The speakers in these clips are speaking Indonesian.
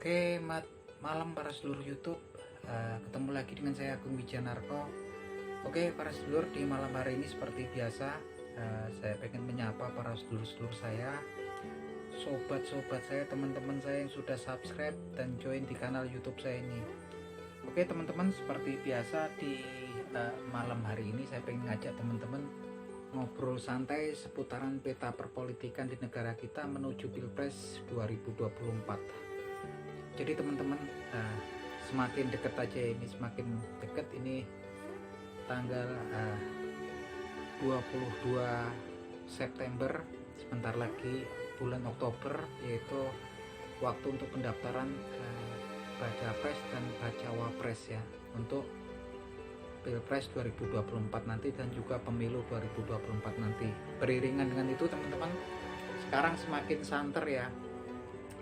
Oke, malam para sedulur YouTube. Ketemu lagi dengan saya Agung Wijanarko. Oke, para sedulur, di malam hari ini seperti biasa, saya pengen menyapa para sedulur-sedulur saya, sobat-sobat saya, teman-teman saya yang sudah subscribe dan join di kanal YouTube saya ini. Oke, teman-teman, seperti biasa di malam hari ini saya pengen ngajak teman-teman ngobrol santai seputaran peta perpolitikan di negara kita menuju Pilpres 2024. Jadi teman-teman, semakin dekat aja ini, semakin dekat ini tanggal 22 September, sebentar lagi bulan Oktober, yaitu waktu untuk pendaftaran baca pres dan baca wapres ya, untuk Pilpres 2024 nanti dan juga pemilu 2024 nanti. Beriringan dengan itu teman-teman, sekarang semakin santer ya,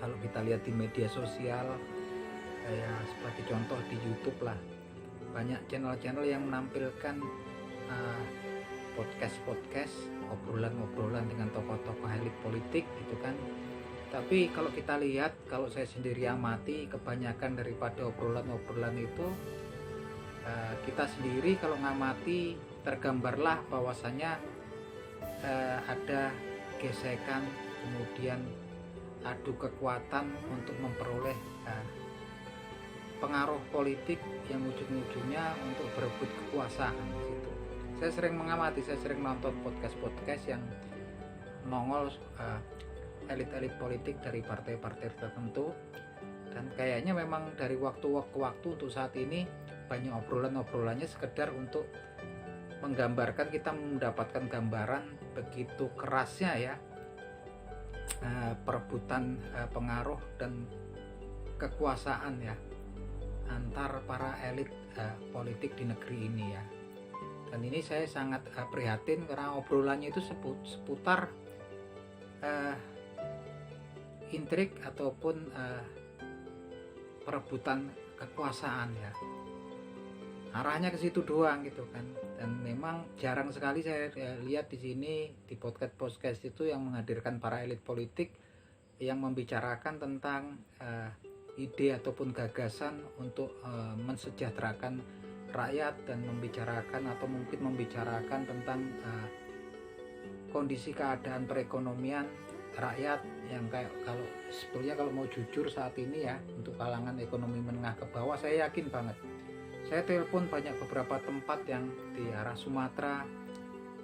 kalau kita lihat di media sosial, ya sebagai contoh di YouTube lah, banyak channel-channel yang menampilkan podcast-podcast, obrolan-obrolan dengan tokoh-tokoh elit politik gitu kan. Tapi kalau kita lihat, kalau saya sendiri amati, kebanyakan daripada obrolan-obrolan itu, kita sendiri kalau ngamati tergambarlah bahwasanya ada gesekan, kemudian adu kekuatan untuk memperoleh pengaruh politik yang ujung-ujungnya untuk berebut kekuasaan di situ. Saya sering mengamati, saya sering nonton podcast-podcast yang nongol elit-elit politik dari partai-partai tertentu, dan kayaknya memang dari waktu ke waktu untuk saat ini banyak obrolan-obrolannya sekedar untuk menggambarkan, kita mendapatkan gambaran begitu kerasnya ya perebutan pengaruh dan kekuasaan ya antar para elit politik di negeri ini ya. Dan ini saya sangat prihatin karena obrolannya itu seputar intrik ataupun perebutan kekuasaan ya. Arahnya ke situ doang gitu kan. Dan memang jarang sekali saya lihat di sini di podcast itu yang menghadirkan para elit politik yang membicarakan tentang ide ataupun gagasan untuk mensejahterakan rakyat, dan membicarakan atau mungkin membicarakan tentang kondisi keadaan perekonomian rakyat yang kayak, kalau sebetulnya kalau mau jujur saat ini ya, untuk kalangan ekonomi menengah ke bawah, saya yakin banget, saya telepon banyak beberapa tempat yang di arah Sumatera,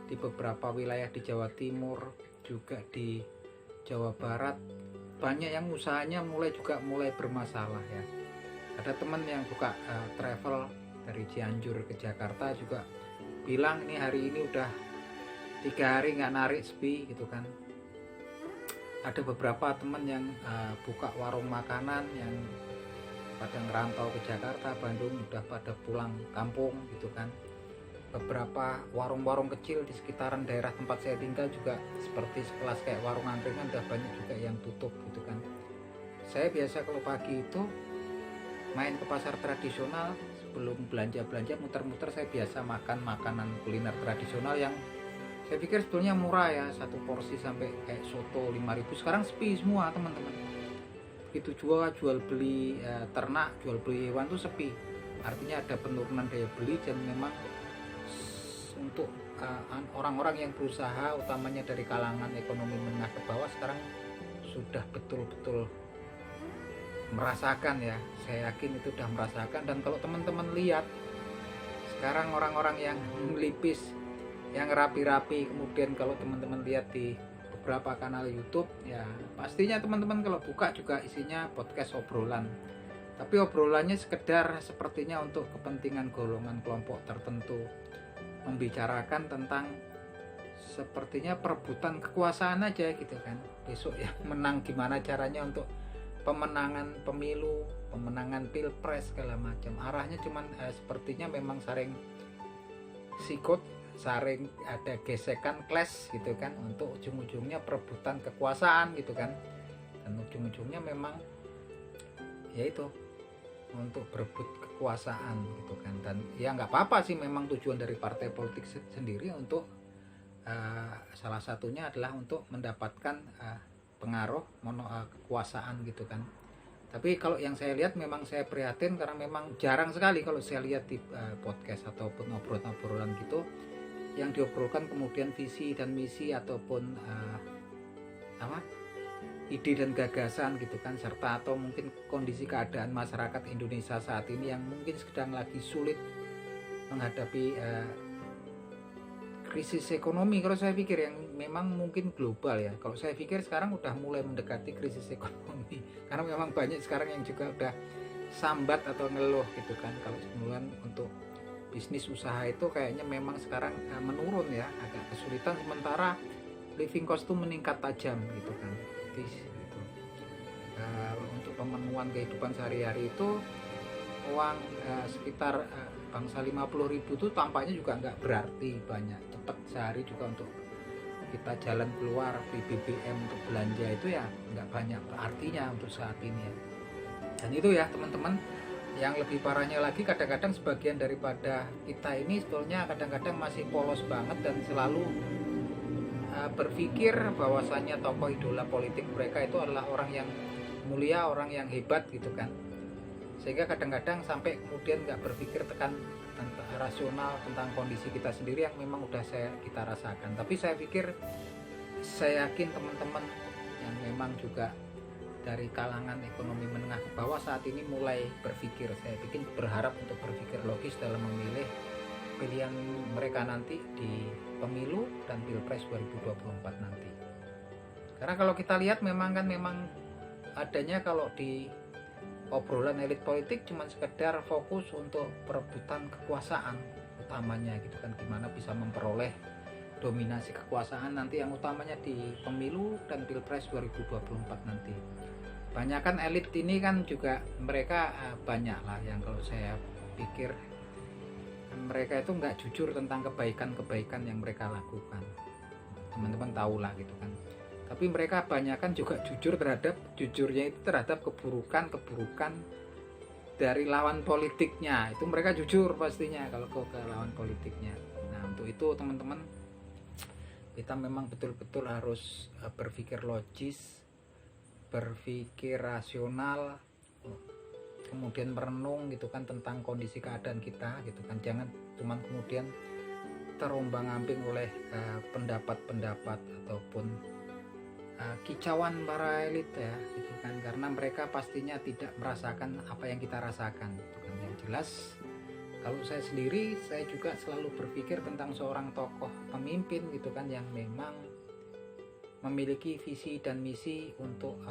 di beberapa wilayah di Jawa Timur, juga di Jawa Barat, banyak yang usahanya mulai bermasalah ya. Ada teman yang buka travel dari Cianjur ke Jakarta juga bilang ini hari ini udah 3 hari nggak narik sepi gitu kan. Ada beberapa teman yang buka warung makanan yang pada ngerantau ke Jakarta, Bandung, udah pada pulang kampung gitu kan. Beberapa warung-warung kecil di sekitaran daerah tempat saya tinggal juga seperti sekelas kayak warung angkringan udah banyak juga yang tutup gitu kan. Saya biasa kalau pagi itu main ke pasar tradisional, sebelum belanja-belanja muter-muter saya biasa makan makanan kuliner tradisional yang saya pikir sebetulnya murah ya, satu porsi sampai kayak soto 5.000, sekarang sepi semua teman-teman. Itu jual beli ternak, jual beli hewan tuh sepi, artinya ada penurunan daya beli. Dan memang untuk orang-orang yang berusaha, utamanya dari kalangan ekonomi menengah ke bawah, sekarang sudah betul-betul merasakan ya, saya yakin itu sudah merasakan. Dan kalau teman-teman lihat sekarang orang-orang yang melipis, yang rapi-rapi, kemudian kalau teman-teman lihat di beberapa kanal YouTube ya, pastinya teman-teman kalau buka juga isinya podcast obrolan, tapi obrolannya sekedar sepertinya untuk kepentingan golongan kelompok tertentu, membicarakan tentang sepertinya perebutan kekuasaan aja gitu kan. Besok yang menang gimana caranya untuk pemenangan pemilu, pemenangan pilpres segala macam. Arahnya cuman sepertinya memang saring sikut, saring ada gesekan, clash gitu kan, untuk ujung-ujungnya perebutan kekuasaan gitu kan. Dan ujung-ujungnya memang yaitu untuk berebut kekuasaan gitu kan. Dan ya nggak apa-apa sih, memang tujuan dari partai politik sendiri untuk salah satunya adalah untuk mendapatkan pengaruh kekuasaan gitu kan. Tapi kalau yang saya lihat memang saya prihatin karena memang jarang sekali kalau saya lihat di podcast ataupun obrolan-obrolan gitu yang diobrolkan kemudian visi dan misi ataupun apa ide dan gagasan gitu kan, serta atau mungkin kondisi keadaan masyarakat Indonesia saat ini yang mungkin sedang lagi sulit menghadapi krisis ekonomi. Kalau saya pikir yang memang mungkin global ya, kalau saya pikir sekarang udah mulai mendekati krisis ekonomi karena memang banyak sekarang yang juga udah sambat atau ngeluh gitu kan. Kalau kemudian untuk bisnis usaha itu kayaknya memang sekarang menurun ya, agak kesulitan, sementara living cost itu meningkat tajam gitu kan. Jadi gitu. Untuk pemenuhan kehidupan sehari-hari itu uang sekitar bangsa 50.000 itu tampaknya juga nggak berarti banyak, cepat sehari juga untuk kita jalan keluar beli BBM untuk belanja itu ya nggak banyak artinya untuk saat ini ya. Dan itu ya teman-teman, yang lebih parahnya lagi kadang-kadang sebagian daripada kita ini sebetulnya kadang-kadang masih polos banget dan selalu berpikir bahwasannya tokoh idola politik mereka itu adalah orang yang mulia, orang yang hebat gitu kan, sehingga kadang-kadang sampai kemudian nggak berpikir tentang rasional tentang kondisi kita sendiri yang memang udah kita rasakan. Tapi saya pikir, saya yakin teman-teman yang memang juga dari kalangan ekonomi menengah ke bawah saat ini mulai berpikir, saya bikin berharap untuk berpikir logis dalam memilih pilihan mereka nanti di pemilu dan pilpres 2024 nanti. Karena kalau kita lihat memang adanya kalau di obrolan elit politik cuma sekedar fokus untuk perebutan kekuasaan utamanya gitu kan, gimana bisa memperoleh dominasi kekuasaan nanti yang utamanya di pemilu dan pilpres 2024 nanti. Banyakan elit ini kan juga mereka banyak lah yang kalau saya pikir mereka itu nggak jujur tentang kebaikan-kebaikan yang mereka lakukan, teman-teman tahu lah gitu kan. Tapi mereka banyakan juga jujurnya itu terhadap keburukan dari lawan politiknya. Itu mereka jujur pastinya kalau ke lawan politiknya. Nah untuk itu teman-teman, kita memang betul-betul harus berpikir logis, berpikir rasional, kemudian merenung gitu kan tentang kondisi keadaan kita gitu kan. Jangan cuma kemudian terombang-ambing oleh pendapat-pendapat ataupun kicauan para elit ya gitu kan, karena mereka pastinya tidak merasakan apa yang kita rasakan gitu kan. Yang jelas kalau saya sendiri, saya juga selalu berpikir tentang seorang tokoh pemimpin gitu kan, yang memang memiliki visi dan misi untuk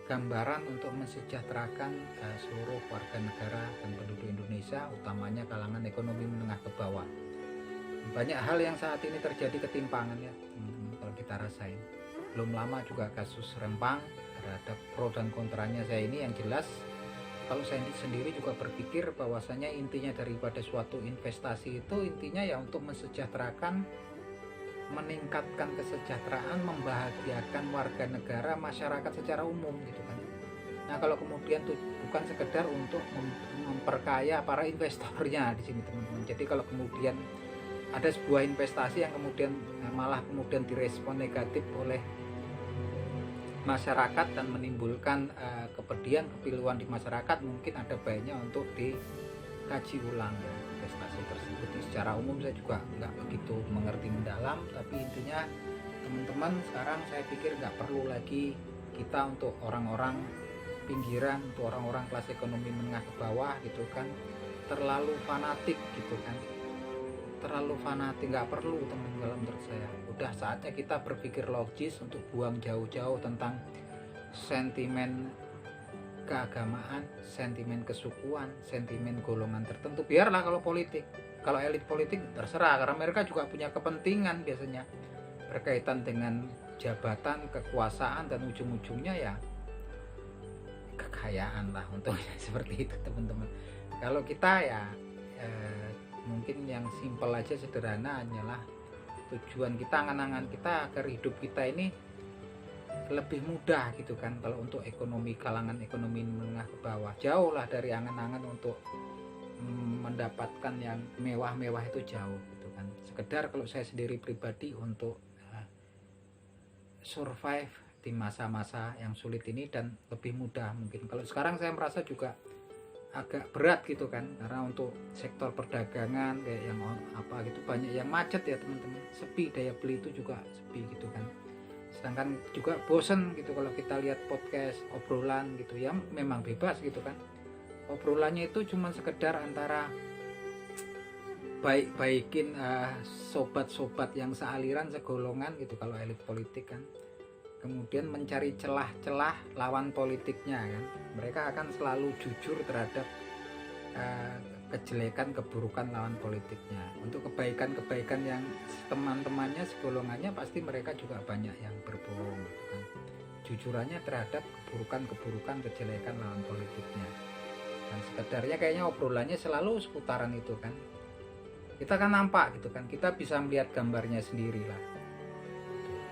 gambaran untuk mensejahterakan seluruh warga negara dan penduduk Indonesia, utamanya kalangan ekonomi menengah ke bawah. Banyak hal yang saat ini terjadi ketimpangan ya kalau kita rasain. Belum lama juga kasus Rempang, terhadap pro dan kontranya saya ini. Yang jelas kalau saya sendiri juga berpikir bahwasanya intinya daripada suatu investasi itu intinya ya untuk mensejahterakan, meningkatkan kesejahteraan, membahagiakan warga negara, masyarakat secara umum gitu kan. Nah kalau kemudian tuh bukan sekedar untuk memperkaya para investornya di sini teman-teman. Jadi kalau kemudian ada sebuah investasi yang kemudian malah kemudian direspon negatif oleh masyarakat dan menimbulkan kepedihan, kepiluan di masyarakat, mungkin ada baiknya untuk dikaji ulang ya investasi tersebut. Secara umum saya juga nggak begitu mengerti mendalam, tapi intinya teman-teman sekarang saya pikir nggak perlu lagi kita untuk orang-orang pinggiran, untuk orang-orang kelas ekonomi menengah ke bawah gitu kan terlalu fanatik gitu kan, terlalu fanatik, nggak perlu teman. Kalau menurut saya udah saatnya kita berpikir logis untuk buang jauh-jauh tentang sentimen keagamaan, sentimen kesukuan, sentimen golongan tertentu. Biarlah kalau politik, kalau elit politik terserah, karena mereka juga punya kepentingan biasanya berkaitan dengan jabatan, kekuasaan, dan ujung-ujungnya ya kekayaan lah untuk seperti itu teman-teman. Kalau kita ya mungkin yang simpel aja, sederhana, hanyalah tujuan kita, angan-angan kita agar hidup kita ini lebih mudah gitu kan. Kalau untuk ekonomi, kalangan ekonomi menengah ke bawah, jauh lah dari angan-angan untuk mendapatkan yang mewah-mewah, itu jauh gitu kan. Sekedar kalau saya sendiri pribadi untuk survive di masa-masa yang sulit ini dan lebih mudah mungkin. Kalau sekarang saya merasa juga agak berat gitu kan, karena untuk sektor perdagangan kayak yang apa gitu banyak yang macet ya teman-teman, sepi, daya beli itu juga sepi gitu kan. Sedangkan juga bosen gitu kalau kita lihat podcast obrolan gitu ya, memang bebas gitu kan, obrolannya itu cuma sekedar antara baik-baikin sobat-sobat yang sealiran segolongan gitu kalau elit politik kan, kemudian mencari celah-celah lawan politiknya kan. Mereka akan selalu jujur terhadap kejelekan keburukan lawan politiknya. Untuk kebaikan-kebaikan yang teman-temannya segolongannya pasti mereka juga banyak yang berbohong gitu kan. Jujurannya terhadap keburukan-keburukan kejelekan lawan politiknya. Dan sekedarnya kayaknya obrolannya selalu seputaran itu kan. Kita kan nampak gitu kan, kita bisa melihat gambarnya sendiri lah.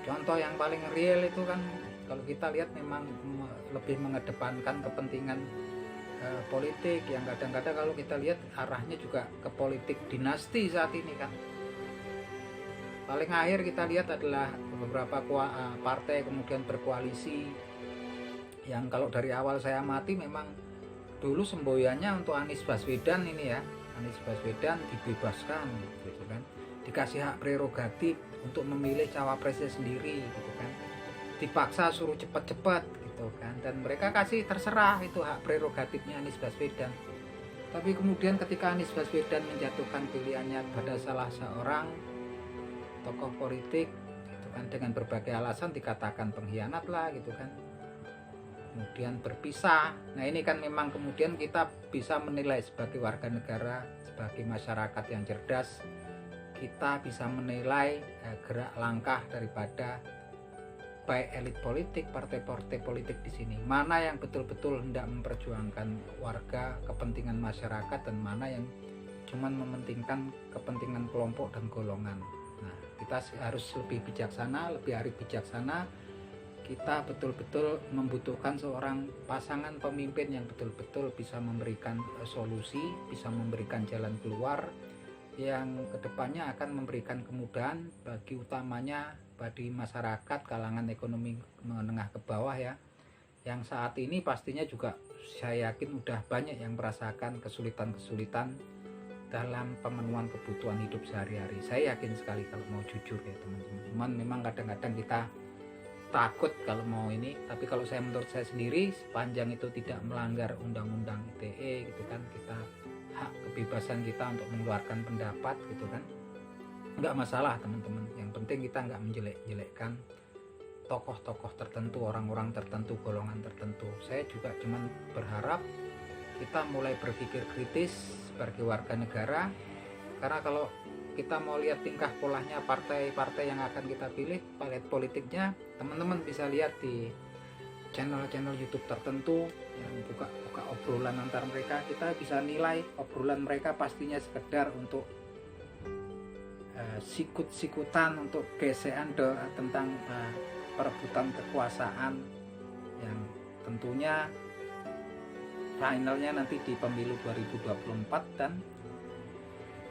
Contoh yang paling real itu kan kalau kita lihat memang lebih mengedepankan kepentingan politik yang kadang-kadang kalau kita lihat arahnya juga ke politik dinasti saat ini kan. Paling akhir kita lihat adalah beberapa partai kemudian berkoalisi yang kalau dari awal saya amati memang dulu semboyannya untuk Anies Baswedan ini ya, Anies Baswedan dibebaskan gitu kan, dikasih hak prerogatif untuk memilih cawapresnya sendiri gitu kan, dipaksa suruh cepet-cepet gitu kan, dan mereka kasih terserah itu hak prerogatifnya Anies Baswedan. Tapi kemudian ketika Anies Baswedan menjatuhkan pilihannya pada salah seorang tokoh politik gitu kan, dengan berbagai alasan dikatakan pengkhianat lah gitu kan, kemudian berpisah. Nah ini kan memang kemudian kita bisa menilai sebagai warga negara, sebagai masyarakat yang cerdas, kita bisa menilai gerak langkah daripada baik elit politik, partai-partai politik di sini, mana yang betul-betul hendak memperjuangkan warga, kepentingan masyarakat, dan mana yang cuman mementingkan kepentingan kelompok dan golongan. Nah, kita harus lebih bijaksana, lebih arif bijaksana. Kita betul-betul membutuhkan seorang pasangan pemimpin yang betul-betul bisa memberikan solusi, bisa memberikan jalan keluar yang kedepannya akan memberikan kemudahan bagi utamanya bagi masyarakat kalangan ekonomi menengah ke bawah ya, yang saat ini pastinya juga saya yakin udah banyak yang merasakan kesulitan-kesulitan dalam pemenuhan kebutuhan hidup sehari-hari. Saya yakin sekali kalau mau jujur ya teman-teman. Cuman memang kadang-kadang kita takut kalau mau ini, tapi kalau menurut saya sendiri, sepanjang itu tidak melanggar undang-undang ITE gitu kan, kita hak kebebasan kita untuk mengeluarkan pendapat gitu kan, nggak masalah teman-teman. Yang penting kita nggak menjelek-jelekkan tokoh-tokoh tertentu, orang-orang tertentu, golongan tertentu. Saya juga cuman berharap kita mulai berpikir kritis sebagai warga negara, karena kalau kita mau lihat tingkah polanya partai-partai yang akan kita pilih, palet politiknya, teman-teman bisa lihat di channel-channel YouTube tertentu yang buka obrolan antar mereka. Kita bisa nilai obrolan mereka pastinya sekedar untuk sikut-sikutan, untuk gesekan tentang perebutan kekuasaan yang tentunya finalnya nanti di pemilu 2024 dan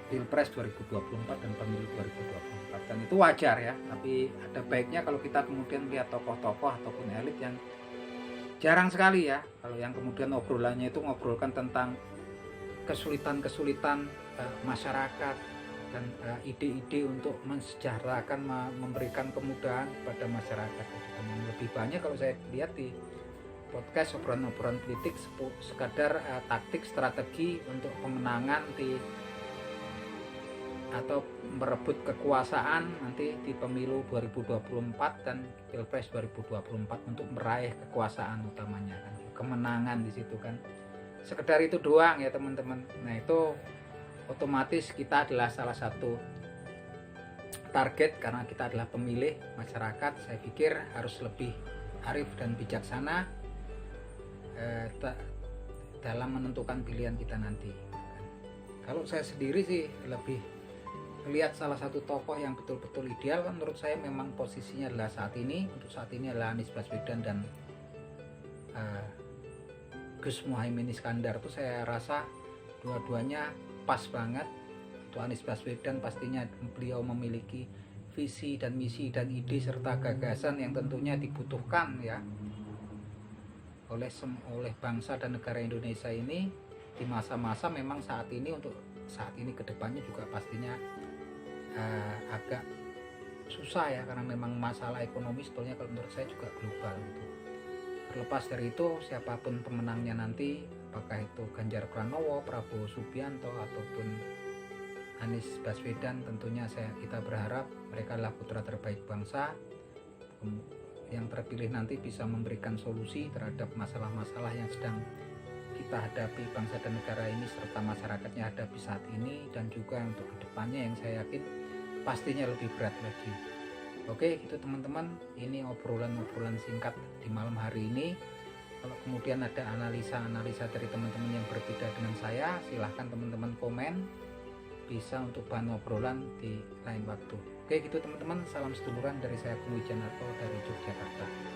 Pilpres 2024 dan pemilu 2024, dan itu wajar ya. Tapi ada baiknya kalau kita kemudian lihat tokoh-tokoh ataupun elit yang jarang sekali ya, kalau yang kemudian obrolannya itu ngobrolkan tentang kesulitan-kesulitan masyarakat dan ide-ide untuk mensejahterakan, memberikan kemudahan kepada masyarakat. Dan yang lebih banyak kalau saya lihat di podcast obrolan-obrolan politik sekadar taktik strategi untuk pemenangan atau merebut kekuasaan nanti di pemilu 2024 dan Pilpres 2024 untuk meraih kekuasaan utamanya kan, kemenangan di situ kan. Sekedar itu doang ya teman-teman. Nah itu otomatis kita adalah salah satu target karena kita adalah pemilih masyarakat. Saya pikir harus lebih arif dan bijaksana dalam menentukan pilihan kita nanti. Kalau saya sendiri sih lebih melihat salah satu tokoh yang betul-betul ideal kan, menurut saya memang posisinya adalah saat ini adalah Anies Baswedan dan Gus Muhaimin Iskandar. Itu saya rasa dua-duanya pas banget. Untuk Anies Baswedan pastinya beliau memiliki visi dan misi dan ide serta gagasan yang tentunya dibutuhkan ya oleh bangsa dan negara Indonesia ini di masa-masa memang saat ini kedepannya juga pastinya agak susah ya, karena memang masalah ekonomi sebetulnya kalau menurut saya juga global gitu. Terlepas dari itu, siapapun pemenangnya nanti, apakah itu Ganjar Pranowo, Prabowo Subianto ataupun Anies Baswedan, tentunya kita berharap mereka adalah putra terbaik bangsa yang terpilih nanti bisa memberikan solusi terhadap masalah-masalah yang sedang kita hadapi bangsa dan negara ini serta masyarakatnya hadapi saat ini, dan juga untuk kedepannya yang saya yakin pastinya lebih berat lagi. Oke, gitu teman-teman, ini obrolan-obrolan singkat di malam hari ini. Kalau kemudian ada analisa-analisa dari teman-teman yang berbeda dengan saya, silahkan teman-teman komen, bisa untuk bahan obrolan di lain waktu. Oke gitu teman-teman, salam seduluran dari saya Kung Wijanarto dari Yogyakarta.